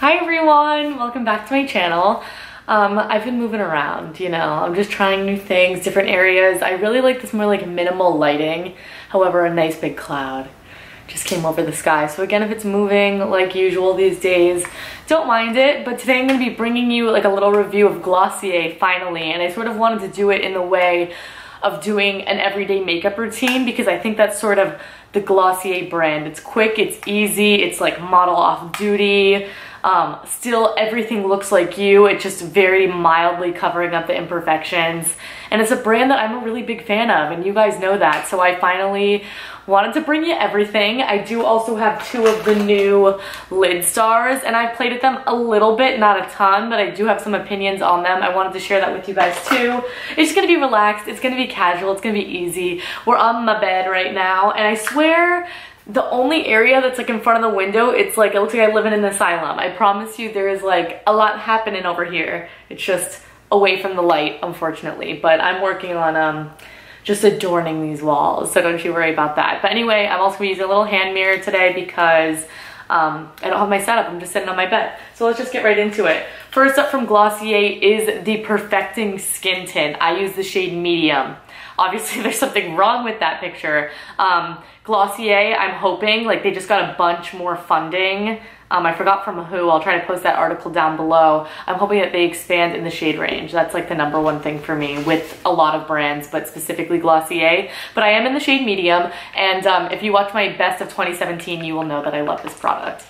Hi everyone, welcome back to my channel. I've been moving around, you know, I'm just trying new things, different areas. I really like this more like minimal lighting. However, a nice big cloud just came over the sky. So again, if it's moving like usual these days, don't mind it. But today I'm going to be bringing you like a little review of Glossier finally. And I sort of wanted to do it in the way of doing an everyday makeup routine because I think that's sort of the Glossier brand. It's quick, it's easy, it's like model off duty. Still everything looks like you. It's just very mildly covering up the imperfections. And it's a brand that I'm a really big fan of, and you guys know that. So I finally wanted to bring you everything. I do also have two of the new lid stars, and I've played with them a little bit, not a ton, but I do have some opinions on them. I wanted to share that with you guys too. It's gonna be relaxed, it's gonna be casual, it's gonna be easy. We're on my bed right now, and I swear, the only area that's like in front of the window, it's like, it looks like I live in an asylum. I promise you there is like a lot happening over here. It's just away from the light, unfortunately. But I'm working on just adorning these walls, so don't you worry about that. But anyway, I'm also using a little hand mirror today because I don't have my setup, I'm just sitting on my bed. So let's just get right into it. First up from Glossier is the Perfecting Skin Tint. I use the shade medium. Obviously there's something wrong with that picture. Glossier, I'm hoping, like they just got a bunch more funding. I forgot from who, I'll try to post that article down below. I'm hoping that they expand in the shade range. That's like the #1 thing for me with a lot of brands, but specifically Glossier. But I am in the shade medium, and if you watch my best of 2017, you will know that I love this product.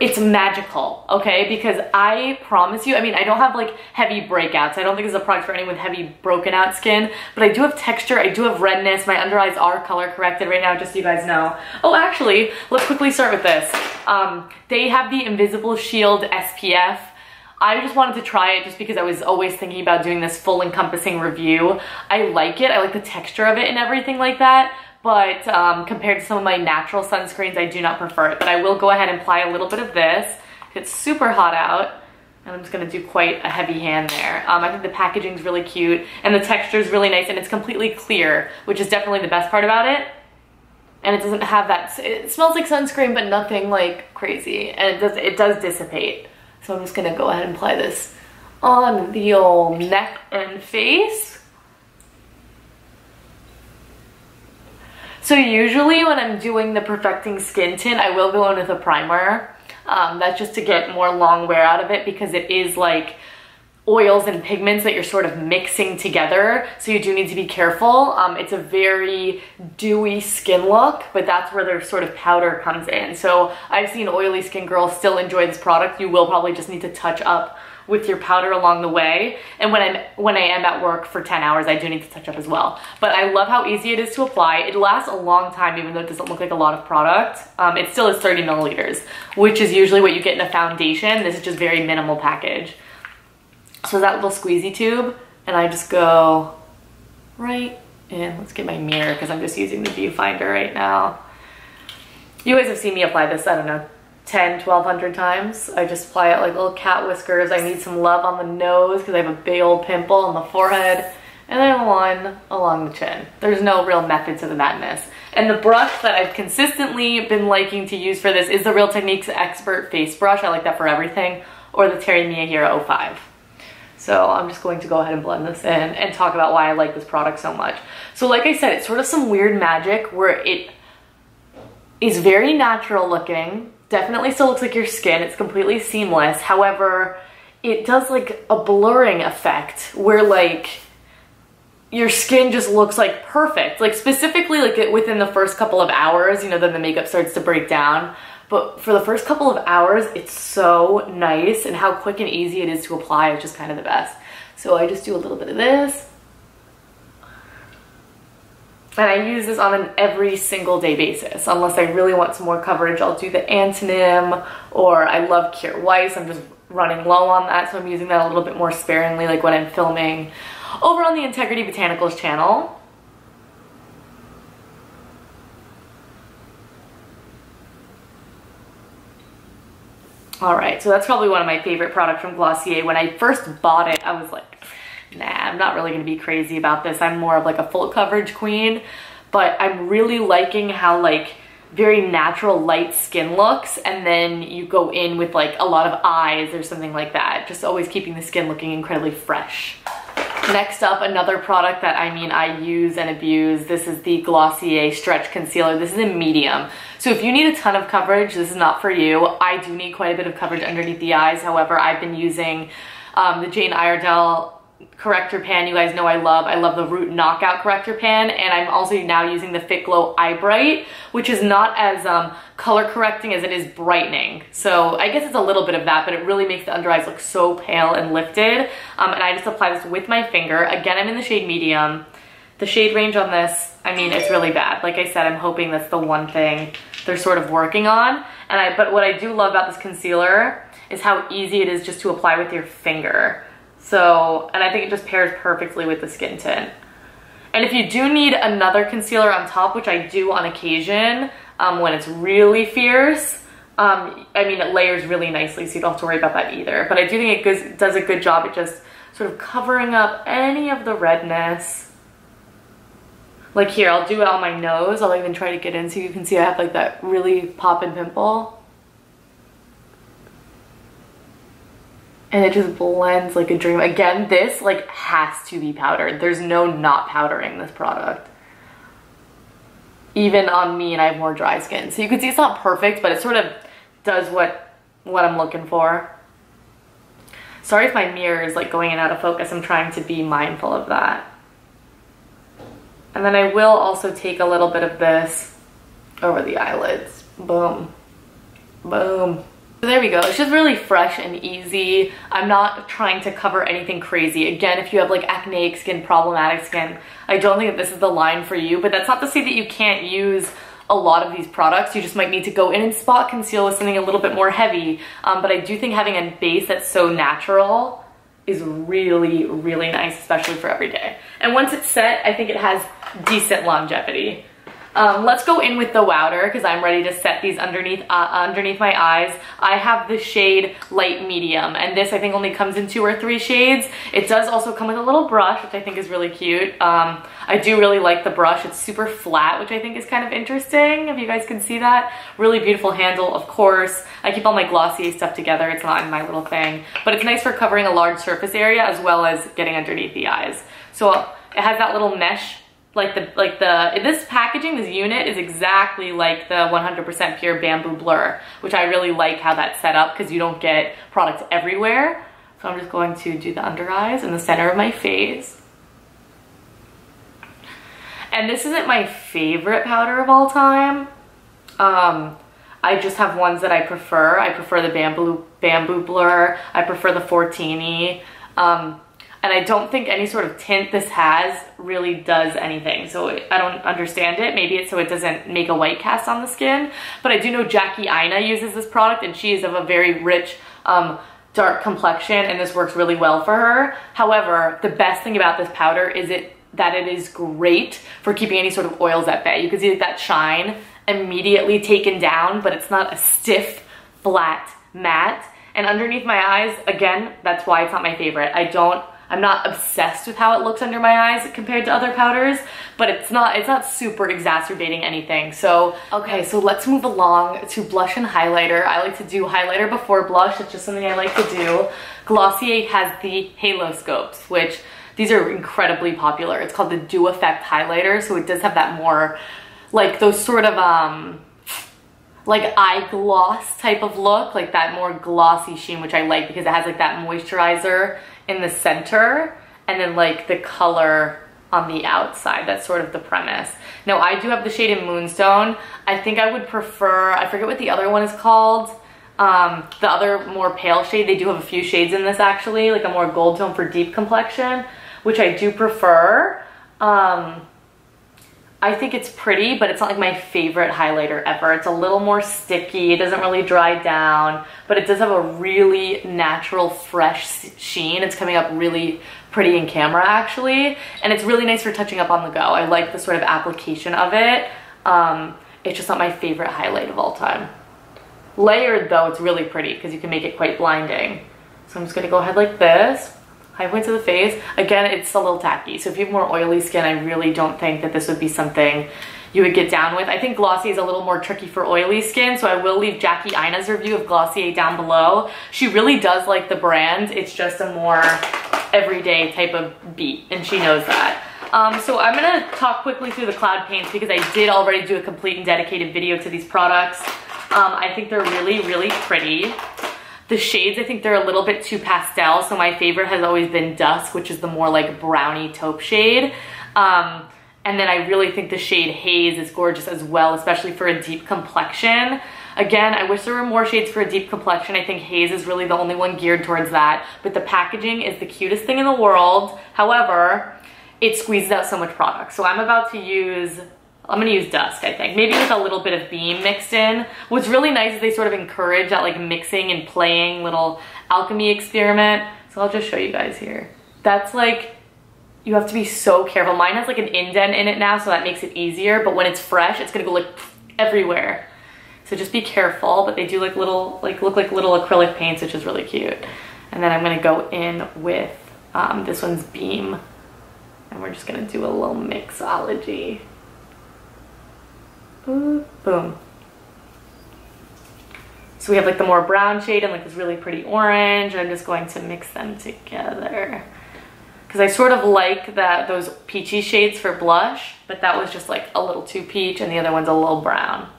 It's magical, okay? Because I promise you, I mean, I don't have like heavy breakouts. I don't think it's a product for anyone with heavy broken out skin, but I do have texture, I do have redness. My under eyes are color corrected right now, just so you guys know. Oh, actually, let's quickly start with this. They have the Invisible Shield SPF. I just wanted to try it just because I was always thinking about doing this full encompassing review. I like it, I like the texture of it and everything like that. But compared to some of my natural sunscreens, I do not prefer it. But I will go ahead and apply a little bit of this. It's super hot out, and I'm just gonna do quite a heavy hand there. I think the packaging's really cute, and the texture's really nice, and it's completely clear, which is definitely the best part about it. And it doesn't have that, it smells like sunscreen, but nothing like crazy. And it does dissipate. So I'm just gonna go ahead and apply this on the old neck and face. So usually when I'm doing the Perfecting Skin Tint, I will go in with a primer. That's just to get more long wear out of it because it is like oils and pigments that you're sort of mixing together. So you do need to be careful. It's a very dewy skin look, but that's where their sort of powder comes in. So I've seen oily skin girls still enjoy this product. You will probably just need to touch up with your powder along the way. And when I am at work for 10 hours, I do need to touch up as well. But I love how easy it is to apply. It lasts a long time, even though it doesn't look like a lot of product. It still is 30 milliliters, which is usually what you get in a foundation. This is just very minimal package. So that little squeezy tube, and I just go right in. Let's get my mirror because I'm just using the viewfinder right now. You guys have seen me apply this, I don't know, 10, 1,200 times. I just apply it like little cat whiskers. I need some love on the nose because I have a big old pimple on the forehead, and then one along the chin. There's no real method to the madness. And the brush that I've consistently been liking to use for this is the Real Techniques Expert Face Brush. I like that for everything, or the Terry Miyahiro 05. So I'm just going to go ahead and blend this in and talk about why I like this product so much. So like I said, it's sort of some weird magic where it is very natural looking. Definitely still looks like your skin. It's completely seamless. However, it does like a blurring effect where like your skin just looks like perfect. Like specifically like within the first couple of hours, you know, then the makeup starts to break down. But for the first couple of hours, it's so nice, and how quick and easy it is to apply is just kind of the best. So I just do a little bit of this. And I use this on an every single day basis. Unless I really want some more coverage, I'll do the Antonym, or I love Cure Weiss. I'm just running low on that, so I'm using that a little bit more sparingly, like when I'm filming over on the Integrity Botanicals channel. All right, so that's probably one of my favorite products from Glossier. When I first bought it, I was like, nah, I'm not really gonna be crazy about this. I'm more of like a full coverage queen, but I'm really liking how like very natural light skin looks, and then you go in with like a lot of eyes or something like that. Just always keeping the skin looking incredibly fresh. Next up, another product that I use and abuse. This is the Glossier Stretch Concealer. This is in medium. So if you need a ton of coverage, this is not for you. I do need quite a bit of coverage underneath the eyes. However, I've been using the Jane Iredale corrector pan. You guys know I love the Root Knockout corrector pan, and I'm also now using the Fit Glow Eye Bright, which is not as color correcting as it is brightening. So I guess it's a little bit of that, but it really makes the under eyes look so pale and lifted. And I just apply this with my finger. Again, I'm in the shade medium. The shade range on this, I mean, it's really bad. Like I said, I'm hoping that's the one thing they're sort of working on. But what I do love about this concealer is how easy it is just to apply with your finger. So, and I think it just pairs perfectly with the skin tint. And if you do need another concealer on top, which I do on occasion, when it's really fierce, I mean, it layers really nicely, so you don't have to worry about that either. But I do think it does a good job at just sort of covering up any of the redness. Like here, I'll do it on my nose. I'll even try to get in so you can see I have like that really poppin' pimple. And it just blends like a dream. Again, this like has to be powdered. There's no not powdering this product. Even on me, and I have more dry skin. So you can see it's not perfect, but it sort of does what I'm looking for. Sorry if my mirror is like going in and out of focus. I'm trying to be mindful of that. And then I will also take a little bit of this over the eyelids. Boom. Boom. So there we go. It's just really fresh and easy. I'm not trying to cover anything crazy. Again, if you have like acneic skin, problematic skin, I don't think that this is the line for you, but that's not to say that you can't use a lot of these products. You just might need to go in and spot conceal with something a little bit more heavy. But I do think having a base that's so natural is really, really nice, especially for every day. And once it's set, I think it has decent longevity. Let's go in with the WOWDER because I'm ready to set these underneath my eyes. I have the shade light medium, and this I think only comes in 2 or 3 shades. It does also come with a little brush, which I think is really cute. I do really like the brush. It's super flat, which I think is kind of interesting, if you guys can see that. Really beautiful handle, of course. I keep all my Glossier stuff together. It's not in my little thing, but it's nice for covering a large surface area as well as getting underneath the eyes. So it has that little mesh. This packaging, this unit is exactly like the 100% pure bamboo blur, which I really like how that's set up because you don't get products everywhere. So I'm just going to do the under eyes in the center of my face. And this isn't my favorite powder of all time. I just have ones that I prefer. I prefer the bamboo blur. I prefer the Fortini. And I don't think any sort of tint this has really does anything. So I don't understand it. Maybe it's so it doesn't make a white cast on the skin. But I do know Jackie Aina uses this product, and she is of a very rich, dark complexion, and this works really well for her. However, the best thing about this powder is that it is great for keeping any sort of oils at bay. You can see that shine immediately taken down, but it's not a stiff, flat, matte. And underneath my eyes, again, that's why it's not my favorite. I'm not obsessed with how it looks under my eyes compared to other powders, but it's not super exacerbating anything. So, okay, so let's move along to blush and highlighter. I like to do highlighter before blush. It's just something I like to do. Glossier has the HALOSCOPEs, which these are incredibly popular. It's called the Dew Effect Highlighter, so it does have that more, like those sort of, like eye gloss type of look, like that more glossy sheen, which I like because it has like that moisturizer in the center and then like the color on the outside. That's sort of the premise. Now I do have the shade in Moonstone. I think I would prefer, I forget what the other one is called, the other more pale shade. They do have a few shades in this actually, like a more gold tone for deep complexion, which I do prefer. I think it's pretty, but it's not like my favorite highlighter ever. It's a little more sticky. It doesn't really dry down, but it does have a really natural, fresh sheen. It's coming up really pretty in camera, actually. And it's really nice for touching up on the go. I like the sort of application of it. It's just not my favorite highlight of all time. Layered, though, it's really pretty because you can make it quite blinding. So I'm just gonna go ahead like this. High points of the face. Again, it's a little tacky. So if you have more oily skin, I really don't think that this would be something you would get down with. I think Glossier is a little more tricky for oily skin, so I will leave Jackie Ina's review of Glossier down below. She really does like the brand. It's just a more everyday type of beat, and she knows that. So I'm gonna talk quickly through the cloud paints because I did already do a complete and dedicated video to these products. I think they're really, really pretty. The shades, I think they're a little bit too pastel, so my favorite has always been Dusk, which is the more like browny taupe shade. And then I really think the shade Haze is gorgeous as well, especially for a deep complexion. Again, I wish there were more shades for a deep complexion. I think Haze is really the only one geared towards that, but the packaging is the cutest thing in the world. However, it squeezes out so much product. So I'm gonna use Dusk, I think. Maybe with a little bit of Beam mixed in. What's really nice is they sort of encourage that like mixing and playing little alchemy experiment. So I'll just show you guys here. That's like, you have to be so careful. Mine has like an indent in it now, so that makes it easier, but when it's fresh, it's gonna go like everywhere. So just be careful, but they do like little, look like little acrylic paints, which is really cute. And then I'm gonna go in with, this one's Beam, and we're just gonna do a little mixology. Boom, boom. So we have like the more brown shade and like this really pretty orange. I'm just going to mix them together because I sort of like those peachy shades for blush, but that was just like a little too peach and the other one's a little brown.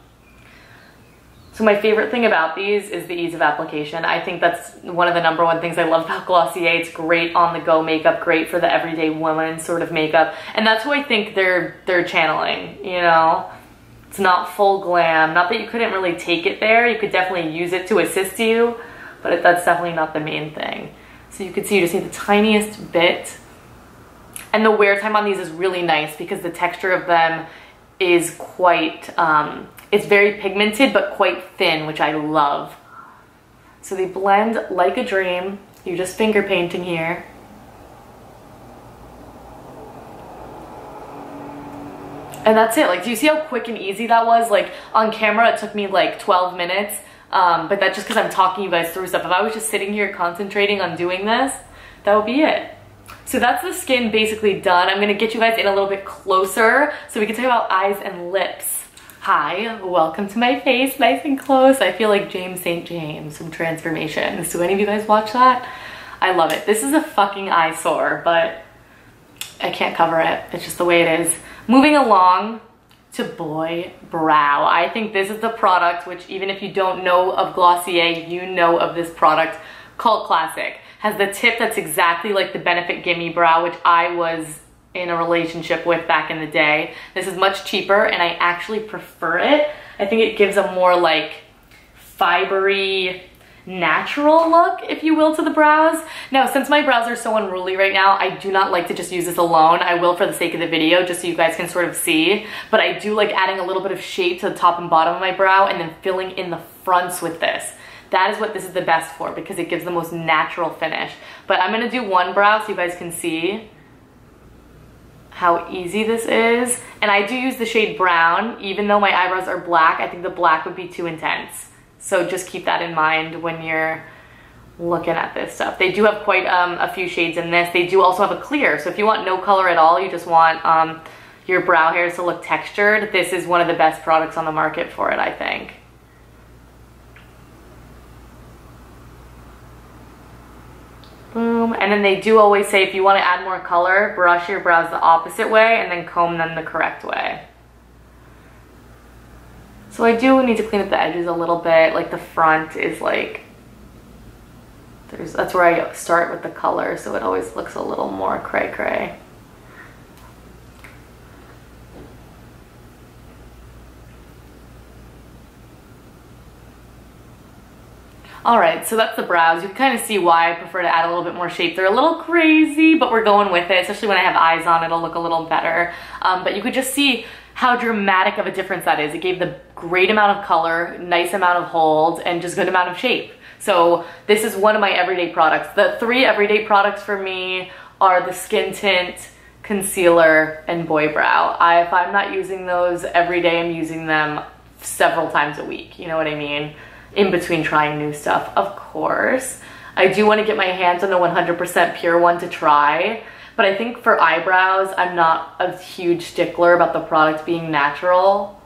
So my favorite thing about these is the ease of application. I think that's one of the #1 things I love about Glossier. It's great on the go makeup, great for the everyday woman sort of makeup, and that's who I think they're channeling, you know? It's not full glam. Not that you couldn't really take it there. You could definitely use it to assist you, but that's definitely not the main thing. So you can see you just need the tiniest bit. And the wear time on these is really nice because the texture of them is quite, it's very pigmented but quite thin, which I love. So they blend like a dream. You're just finger painting here. And that's it. Like, do you see how quick and easy that was? Like, on camera, it took me like 12 minutes. But that's just because I'm talking you guys through stuff. If I was just sitting here concentrating on doing this, that would be it. So that's the skin basically done. I'm gonna get you guys in a little bit closer so we can talk about eyes and lips. Hi, welcome to my face, nice and close. I feel like James St. James from Transformations. Do any of you guys watch that? I love it. This is a fucking eyesore, but I can't cover it. It's just the way it is. Moving along to Boy Brow. I think this is the product which, even if you don't know of Glossier, you know of this product. Cult classic. Has the tip that's exactly like the Benefit Gimme Brow, which I was in a relationship with back in the day. This is much cheaper and I actually prefer it. I think it gives a more like fibery, natural look, if you will, to the brows. Now, since my brows are so unruly right now, I do not like to just use this alone. I will for the sake of the video, just so you guys can sort of see, but I do like adding a little bit of shape to the top and bottom of my brow and then filling in the fronts with this. That is what this is the best for because it gives the most natural finish. But I'm gonna do one brow so you guys can see how easy this is. And I do use the shade brown, even though my eyebrows are black. I think the black would be too intense. So just keep that in mind when you're looking at this stuff. They do have quite a few shades in this. They do also have a clear. So if you want no color at all, you just want your brow hairs to look textured, this is one of the best products on the market for it, I think. Boom. And then they do always say if you want to add more color, brush your brows the opposite way and then comb them the correct way. So I do need to clean up the edges a little bit. Like the front is like, that's where I start with the color, so it always looks a little more cray-cray. Alright, so that's the brows. You can kind of see why I prefer to add a little bit more shape. They're a little crazy, but we're going with it. Especially when I have eyes on, it'll look a little better. But you could just see how dramatic of a difference that is. It gave the great amount of color, nice amount of hold, and just good amount of shape. So this is one of my everyday products. The 3 everyday products for me are the Skin Tint, Concealer, and Boy Brow. If I'm not using those every day, I'm using them several times a week. You know what I mean? In between trying new stuff, of course. I do want to get my hands on the 100% pure one to try, but but I think for eyebrows, I'm not a huge stickler about the product being natural.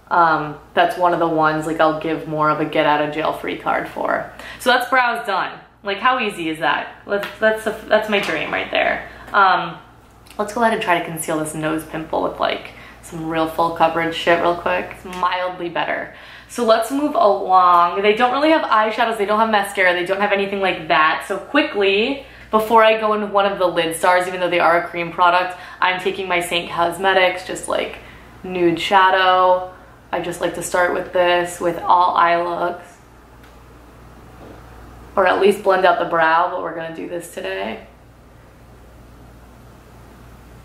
That's one of the ones like I'll give more of a get out of jail free card for. So that's brows done. Like, how easy is that? That's my dream right there. Let's go ahead and try to conceal this nose pimple with like some real full coverage shit real quick. It's mildly better. So let's move along. They don't really have eyeshadows, they don't have mascara, they don't have anything like that. So quickly, before I go into one of the lid stars, even though they are a cream product, I'm taking my Saint Cosmetics, just like nude shadow. I just like to start with this with all eye looks. Or at least blend out the brow, but we're gonna do this today.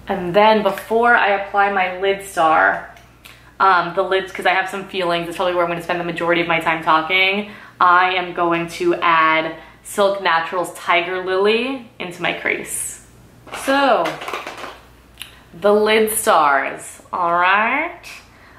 And then before I apply my lid star, the lids, because I have some feelings, it's probably where I'm gonna spend the majority of my time talking, I am going to add Silk Naturals Tiger Lily into my crease. So, the lid stars, all right?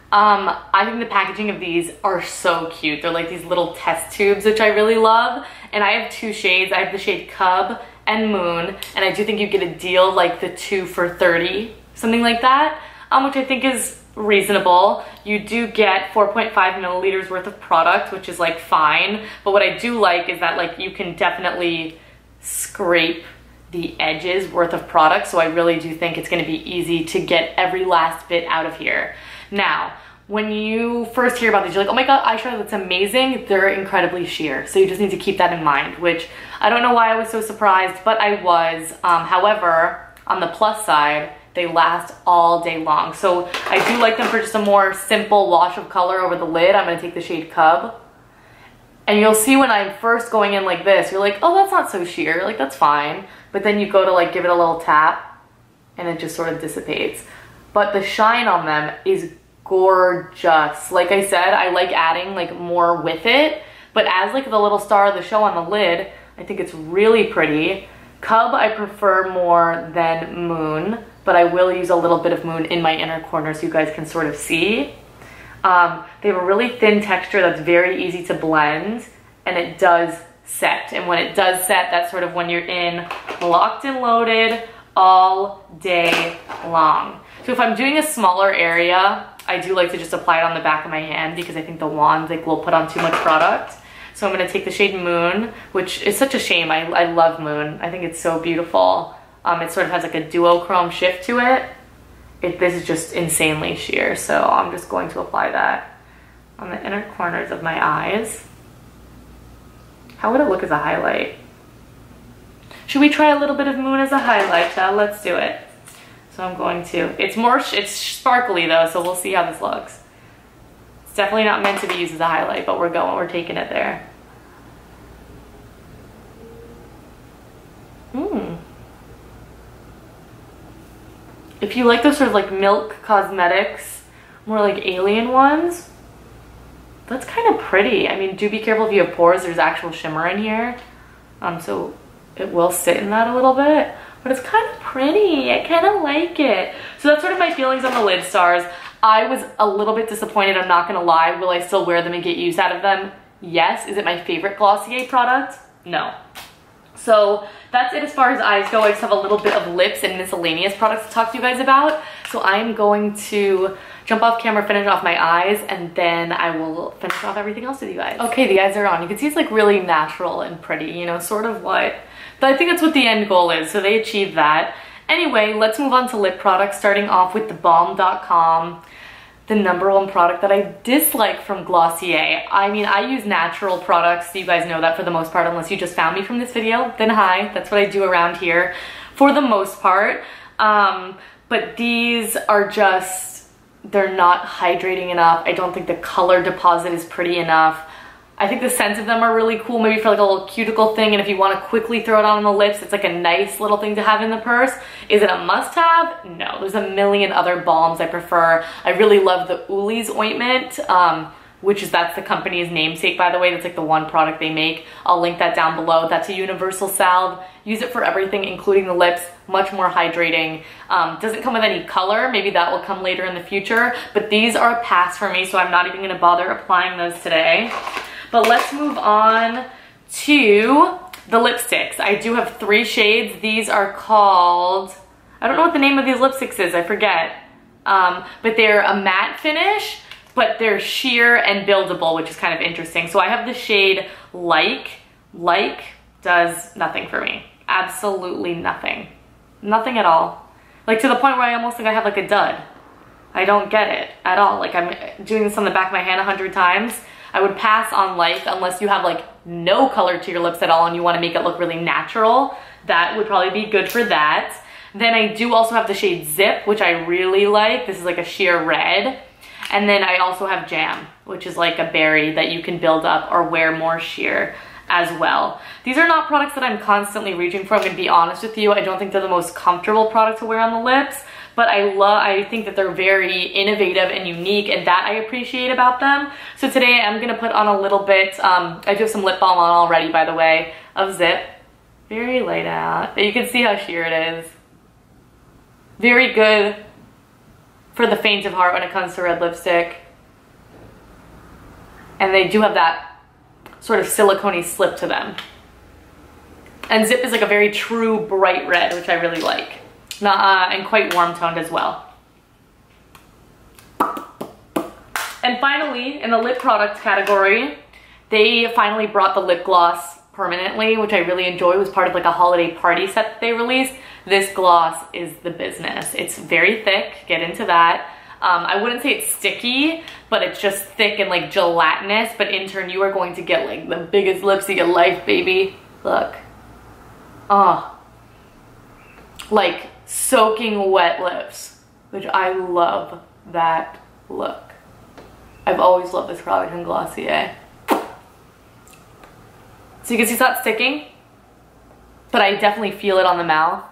I think the packaging of these are so cute. They're like these little test tubes, which I really love. And I have two shades. I have the shade Cub and Moon. And I do think you get a deal like the 2 for $30, something like that, which I think is reasonable. You do get 4.5 milliliters worth of product, which is like fine. But what I do like is that like you can definitely scrape the edges worth of product. So I really do think it's gonna be easy to get every last bit out of here. Now, when you first hear about these, you're like, oh my god, eyeshadow, that's amazing. They're incredibly sheer. So you just need to keep that in mind, which I don't know why I was so surprised, but I was. However, on the plus side, they last all day long. So I do like them for just a more simple wash of color over the lid. I'm gonna take the shade Cub. And you'll see when I'm first going in like this, you're like, oh, that's not so sheer, like that's fine. But then you go to like give it a little tap and it just sort of dissipates. But the shine on them is gorgeous. Like I said, I like adding like more with it, but as like the little star of the show on the lid, I think it's really pretty. Cub I prefer more than Moon, but I will use a little bit of Moon in my inner corner so you guys can sort of see. They have a really thin texture that's very easy to blend, and it does set. And when it does set, that's sort of when you're in locked and loaded all day long. So if I'm doing a smaller area, I do like to just apply it on the back of my hand because I think the wand like will put on too much product. So I'm gonna take the shade Moon, which is such a shame. I love Moon. I think it's so beautiful. It sort of has like a duochrome shift to it. This is just insanely sheer. So I'm just going to apply that on the inner corners of my eyes. How would it look as a highlight? Should we try a little bit of Moon as a highlighter? Let's do it. So I'm going to, it's sparkly though, so we'll see how this looks. It's definitely not meant to be used as a highlight, but we're taking it there. If you like those sort of like Milk Cosmetics, more like alien ones, that's kind of pretty. I mean, do be careful if you have pores, there's actual shimmer in here. So it will sit in that a little bit. But it's kind of pretty. I kind of like it. So that's sort of my feelings on the lid stars. I was a little bit disappointed, I'm not gonna lie. Will I still wear them and get use out of them? Yes. Is it my favorite Glossier product? No. So that's it as far as eyes go. I just have a little bit of lips and miscellaneous products to talk to you guys about. So I'm going to jump off camera, finish off my eyes, and then I will finish off everything else with you guys. Okay, the eyes are on. You can see it's like really natural and pretty, you know, sort of what, but I think that's what the end goal is, so they achieved that. Anyway, let's move on to lip products, starting off with the Balm.com, the #1 product that I dislike from Glossier. I mean, I use natural products, so you guys know that for the most part, unless you just found me from this video, then hi, that's what I do around here for the most part. But these are just, they're not hydrating enough. I don't think the color deposit is pretty enough. I think the scents of them are really cool, maybe for like a little cuticle thing, and if you want to quickly throw it on the lips, it's like a nice little thing to have in the purse. Is it a must-have? No, there's a million other balms I prefer. I really love the Uli's ointment, that's the company's namesake, by the way. That's like the one product they make. I'll link that down below. That's a universal salve. Use it for everything, including the lips. Much more hydrating. Doesn't come with any color. Maybe that will come later in the future, but these are a pass for me, so I'm not even gonna bother applying those today. But let's move on to the lipsticks. I do have 3 shades. These are called I don't know what the name of these lipsticks is, I forget. But they're a matte finish, but they're sheer and buildable, which is kind of interesting. So I have the shade Like. Like does nothing for me. Absolutely nothing. Nothing at all. Like to the point where I almost think I have like a dud. I don't get it at all. Like I'm doing this on the back of my hand 100 times. I would pass on Like unless you have like no color to your lips at all and you want to make it look really natural. That would probably be good for that. Then I do also have the shade Zip, which I really like. This is like a sheer red. And then I also have Jam, which is like a berry that you can build up or wear more sheer as well. These are not products that I'm constantly reaching for. I'm gonna be honest with you. I don't think they're the most comfortable product to wear on the lips, but I think that they're very innovative and unique, and that I appreciate about them. So today I'm gonna put on a little bit, I do have some lip balm on already, by the way, of Zip. Very light out. You can see how sheer it is. Very good for the faint of heart when it comes to red lipstick. And they do have that sort of silicone-y slip to them. And Zip is like a very true bright red, which I really like. And quite warm toned as well. And finally, in the lip product category, they finally brought the lip gloss permanently, which I really enjoy. It was part of like a holiday party set that they released. This gloss is the business. It's very thick, get into that. I wouldn't say it's sticky, but it's just thick and like gelatinous, but in turn you are going to get like the biggest lips of your life, baby. Look. Oh. Like soaking wet lips, which I love that look. I've always loved this product from Glossier. So you can see it's not sticking, but I definitely feel it on the mouth.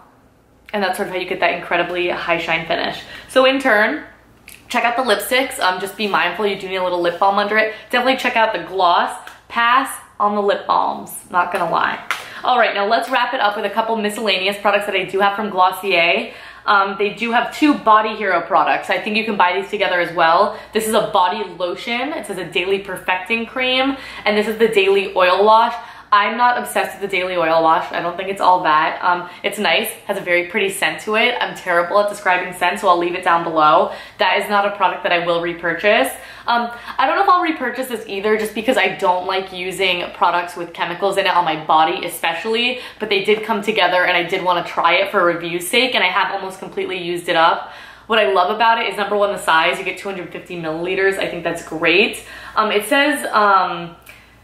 And that's sort of how you get that incredibly high shine finish. So in turn, check out the lipsticks. Just be mindful, you do need a little lip balm under it. Definitely check out the gloss. Pass on the lip balms, not gonna lie. All right, now let's wrap it up with a couple miscellaneous products that I do have from Glossier. They do have two Body Hero products. I think you can buy these together as well. This is a body lotion. It says a daily perfecting cream, and this is the daily oil wash. I'm not obsessed with the daily oil wash. I don't think it's all that. It's nice, has a very pretty scent to it. I'm terrible at describing scent, so I'll leave it down below. That is not a product that I will repurchase. I don't know if I'll repurchase this either, just because I don't like using products with chemicals in it on my body especially, but they did come together and I did want to try it for review's sake, and I have almost completely used it up. What I love about it is, number one, the size. You get 250 milliliters. I think that's great. It says,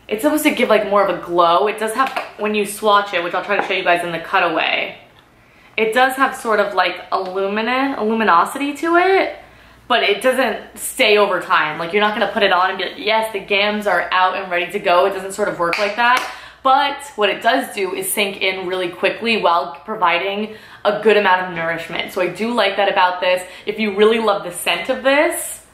it's supposed to give like more of a glow. It does have, when you swatch it, which I'll try to show you guys in the cutaway, it does have sort of like luminosity to it, but it doesn't stay over time. Like you're not gonna put it on and be like, yes, the gams are out and ready to go. It doesn't sort of work like that. But what it does do is sink in really quickly while providing a good amount of nourishment. So I do like that about this. If you really love the scent of this,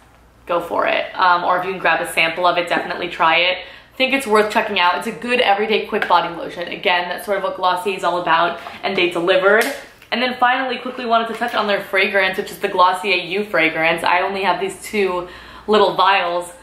go for it. Or if you can grab a sample of it, definitely try it. I think it's worth checking out. It's a good everyday quick body lotion. Again, that's sort of what Glossier is all about, and they delivered. And then finally, quickly wanted to touch on their fragrance, which is the Glossier You fragrance. I only have these two little vials,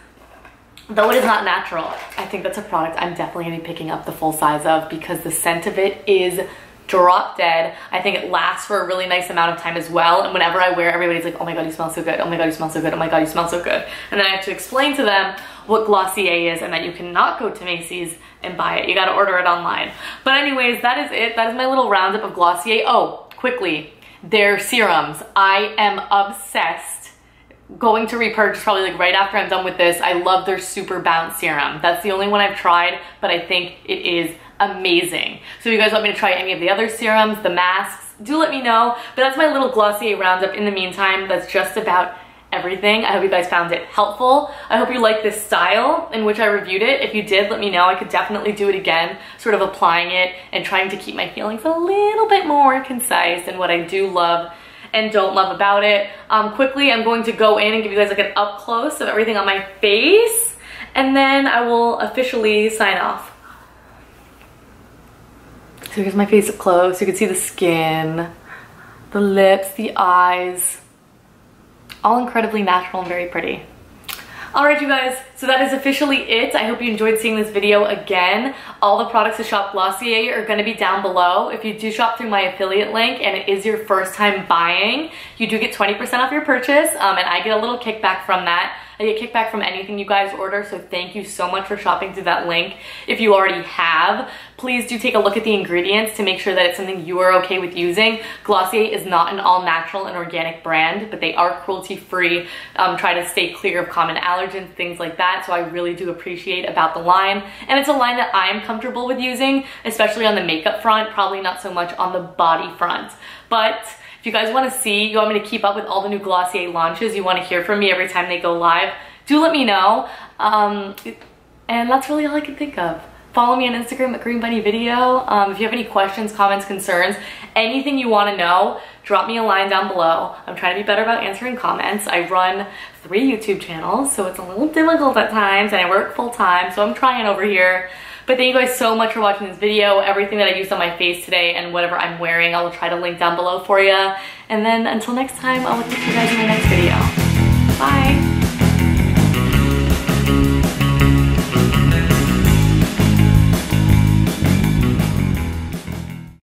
though it is not natural. I think that's a product I'm definitely gonna be picking up the full size of, because the scent of it is drop dead. I think it lasts for a really nice amount of time as well, and whenever I wear it, everybody's like, oh my god, you smell so good, oh my god, you smell so good, oh my god, you smell so good. And then I have to explain to them what Glossier is and that you cannot go to Macy's and buy it. You gotta order it online. But anyways, that is it. That is my little roundup of Glossier. Oh, quickly, their serums. I am obsessed. Going to repurchase probably like right after I'm done with this. I love their Super Bounce serum. That's the only one I've tried, but I think it is amazing. So if you guys want me to try any of the other serums, the masks, do let me know. But that's my little Glossier roundup. In the meantime, that's just about everything. I hope you guys found it helpful. I hope you like this style in which I reviewed it. If you did, let me know. I could definitely do it again, sort of applying it and trying to keep my feelings a little bit more concise in what I do love and don't love about it. Quickly, I'm going to go in and give you guys like an up close of everything on my face, and then I will officially sign off. So here's my face up close. You can see the skin, the lips, the eyes, all incredibly natural and very pretty. Alright you guys, so that is officially it. I hope you enjoyed seeing this video again. All the products to shop Glossier are going to be down below. If you do shop through my affiliate link and it is your first time buying, you do get 20% off your purchase, and I get a little kickback from that. I get kickback from anything you guys order, so thank you so much for shopping through that link. If you already have, please do take a look at the ingredients to make sure that it's something you are okay with using. Glossier is not an all-natural and organic brand, but they are cruelty-free. Try to stay clear of common allergens, things like that, so I really do appreciate about the line. And it's a line that I am comfortable with using, especially on the makeup front, probably not so much on the body front. But if you guys want to see, you want me to keep up with all the new Glossier launches, you want to hear from me every time they go live, do let me know. And that's really all I can think of. Follow me on Instagram at Green Bunny Video. If you have any questions, comments, concerns, anything you want to know, drop me a line down below. I'm trying to be better about answering comments. I run 3 YouTube channels, so it's a little difficult at times, and I work full time, so I'm trying over here. But thank you guys so much for watching this video. Everything that I used on my face today and whatever I'm wearing, I will try to link down below for you. And then until next time, I will catch you guys in my next video. Bye!